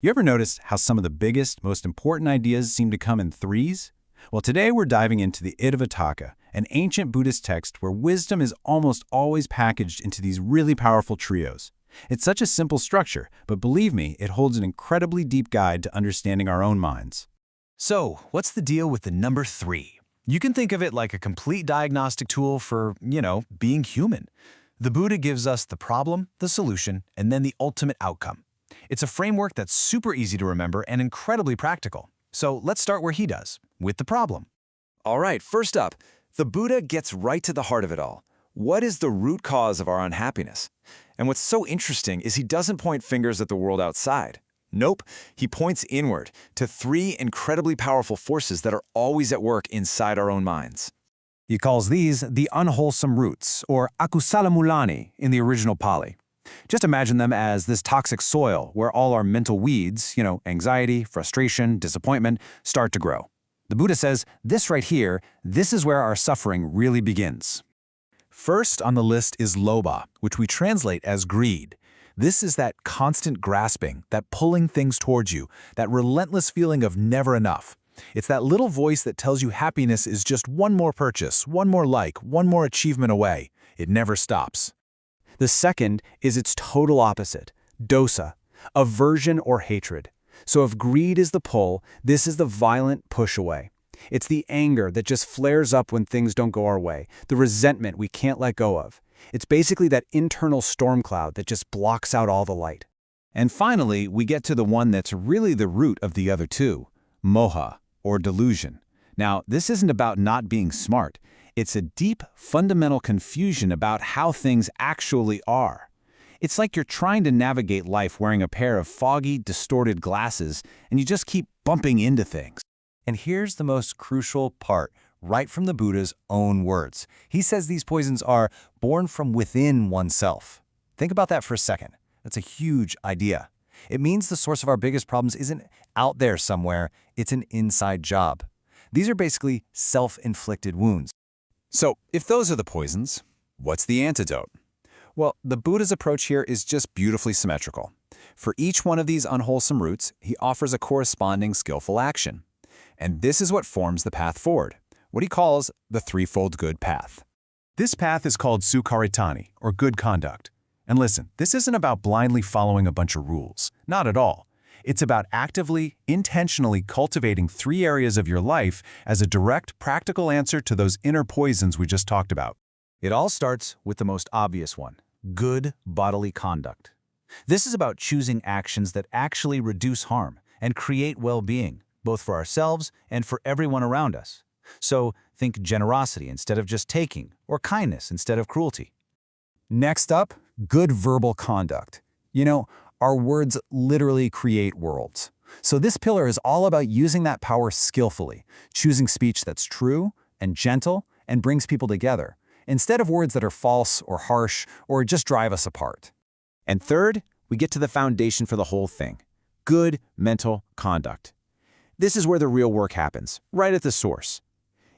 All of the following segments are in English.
You ever notice how some of the biggest, most important ideas seem to come in threes? Well, today we're diving into the Itivuttaka, an ancient Buddhist text where wisdom is almost always packaged into these really powerful trios. It's such a simple structure, but believe me, it holds an incredibly deep guide to understanding our own minds. So, what's the deal with the number 3? You can think of it like a complete diagnostic tool for, being human. The Buddha gives us the problem, the solution, and then the ultimate outcome. It's a framework that's super easy to remember and incredibly practical. So let's start where he does, with the problem. All right, first up, the Buddha gets right to the heart of it all. What is the root cause of our unhappiness? And what's so interesting is he doesn't point fingers at the world outside. Nope, he points inward to 3 incredibly powerful forces that are always at work inside our own minds. He calls these the unwholesome roots, or akusala mulani in the original Pali. Just imagine them as this toxic soil where all our mental weeds, anxiety, frustration, disappointment, start to grow. The Buddha says, this right here, this is where our suffering really begins. First on the list is lobha, which we translate as greed. This is that constant grasping, that pulling things towards you, that relentless feeling of never enough. It's that little voice that tells you happiness is just one more purchase, one more like, one more achievement away. It never stops. The second is its total opposite, dosa, aversion or hatred. So if greed is the pull, this is the violent push away. It's the anger that just flares up when things don't go our way, the resentment we can't let go of. It's basically that internal storm cloud that just blocks out all the light. And finally, we get to the one that's really the root of the other two, moha, or delusion. Now, this isn't about not being smart. It's a deep, fundamental confusion about how things actually are. It's like you're trying to navigate life wearing a pair of foggy, distorted glasses, and you just keep bumping into things. And here's the most crucial part, right from the Buddha's own words. He says these poisons are born from within oneself. Think about that for a second. That's a huge idea. It means the source of our biggest problems isn't out there somewhere, it's an inside job. These are basically self-inflicted wounds. So, if those are the poisons, what's the antidote? Well, the Buddha's approach here is just beautifully symmetrical. For each one of these unwholesome roots, he offers a corresponding skillful action. And this is what forms the path forward, what he calls the threefold good path. This path is called sukharitani, or good conduct. And listen, this isn't about blindly following a bunch of rules. Not at all. It's about actively, intentionally cultivating 3 areas of your life as a direct, practical answer to those inner poisons we just talked about. It all starts with the most obvious one, good bodily conduct. This is about choosing actions that actually reduce harm and create well-being, both for ourselves and for everyone around us. So think generosity instead of just taking, or kindness instead of cruelty. Next up, good verbal conduct. Our words literally create worlds. So this pillar is all about using that power skillfully, choosing speech that's true and gentle and brings people together, instead of words that are false or harsh or just drive us apart. And third, we get to the foundation for the whole thing, good mental conduct. This is where the real work happens, right at the source.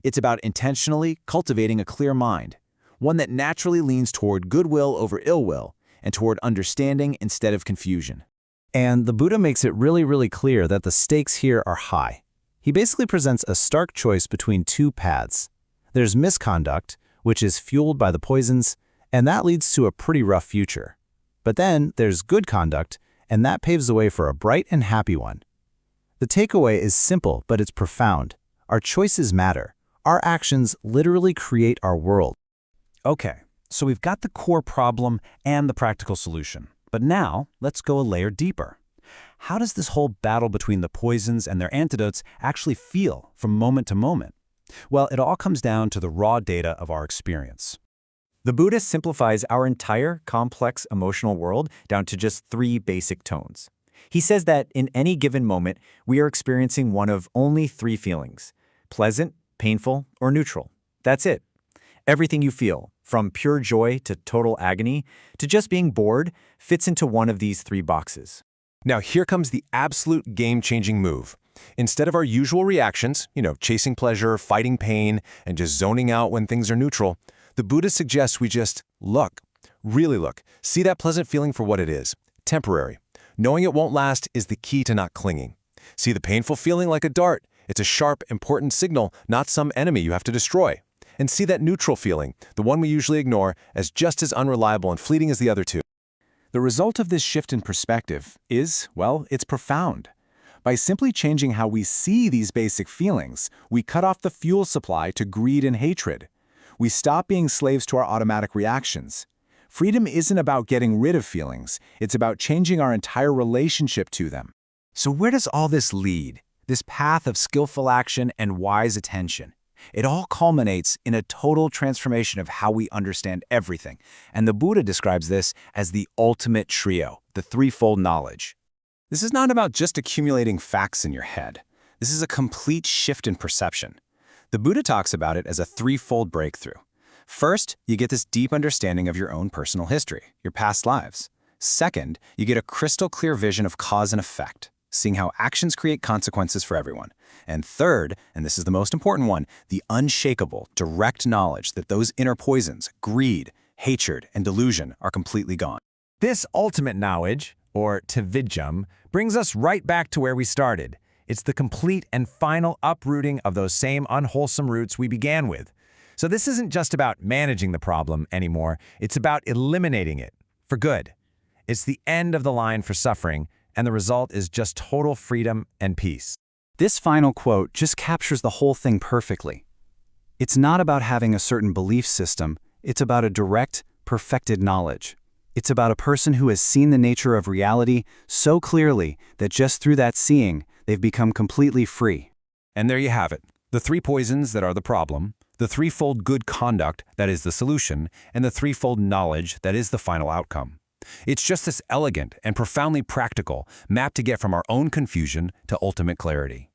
It's about intentionally cultivating a clear mind, one that naturally leans toward goodwill over ill will, and toward understanding instead of confusion. And the Buddha makes it really clear that the stakes here are high. He basically presents a stark choice between 2 paths. There's misconduct, which is fueled by the poisons, and that leads to a pretty rough future. But then there's good conduct, and that paves the way for a bright and happy one. The takeaway is simple, but it's profound. Our choices matter. Our actions literally create our world. Okay. So we've got the core problem and the practical solution. But now, let's go a layer deeper. How does this whole battle between the poisons and their antidotes actually feel from moment to moment? Well, it all comes down to the raw data of our experience. The Buddha simplifies our entire complex emotional world down to just 3 basic tones. He says that in any given moment, we are experiencing one of only 3 feelings: pleasant, painful, or neutral. That's it. Everything you feel, from pure joy to total agony to just being bored, fits into one of these 3 boxes. Now here comes the absolute game-changing move. Instead of our usual reactions, chasing pleasure, fighting pain, and just zoning out when things are neutral, the Buddha suggests we just look, really look, see that pleasant feeling for what it is, temporary. Knowing it won't last is the key to not clinging. See the painful feeling like a dart. It's a sharp, important signal, not some enemy you have to destroy. And see that neutral feeling, the one we usually ignore, as just as unreliable and fleeting as the other two. The result of this shift in perspective is, well, it's profound. By simply changing how we see these basic feelings, we cut off the fuel supply to greed and hatred. We stop being slaves to our automatic reactions. Freedom isn't about getting rid of feelings, it's about changing our entire relationship to them. So where does all this lead? This path of skillful action and wise attention. It all culminates in a total transformation of how we understand everything, and the Buddha describes this as the ultimate trio, the threefold knowledge. This is not about just accumulating facts in your head. This is a complete shift in perception. The Buddha talks about it as a threefold breakthrough. First, you get this deep understanding of your own personal history, your past lives. Second, you get a crystal clear vision of cause and effect, seeing how actions create consequences for everyone. And third, and this is the most important one, the unshakable, direct knowledge that those inner poisons, greed, hatred, and delusion are completely gone. This ultimate knowledge, or Itivuttaka, brings us right back to where we started. It's the complete and final uprooting of those same unwholesome roots we began with. So this isn't just about managing the problem anymore, it's about eliminating it, for good. It's the end of the line for suffering, and the result is just total freedom and peace. This final quote just captures the whole thing perfectly. It's not about having a certain belief system, it's about a direct, perfected knowledge. It's about a person who has seen the nature of reality so clearly that just through that seeing, they've become completely free. And there you have it, the three poisons that are the problem, the threefold good conduct that is the solution, and the threefold knowledge that is the final outcome. It's just this elegant and profoundly practical map to get from our own confusion to ultimate clarity.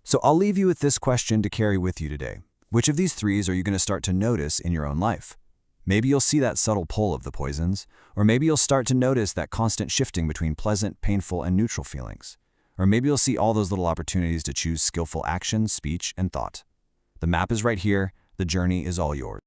So I'll leave you with this question to carry with you today. Which of these threes are you going to start to notice in your own life? Maybe you'll see that subtle pull of the poisons, or maybe you'll start to notice that constant shifting between pleasant, painful, and neutral feelings. Or maybe you'll see all those little opportunities to choose skillful action, speech, and thought. The map is right here. The journey is all yours.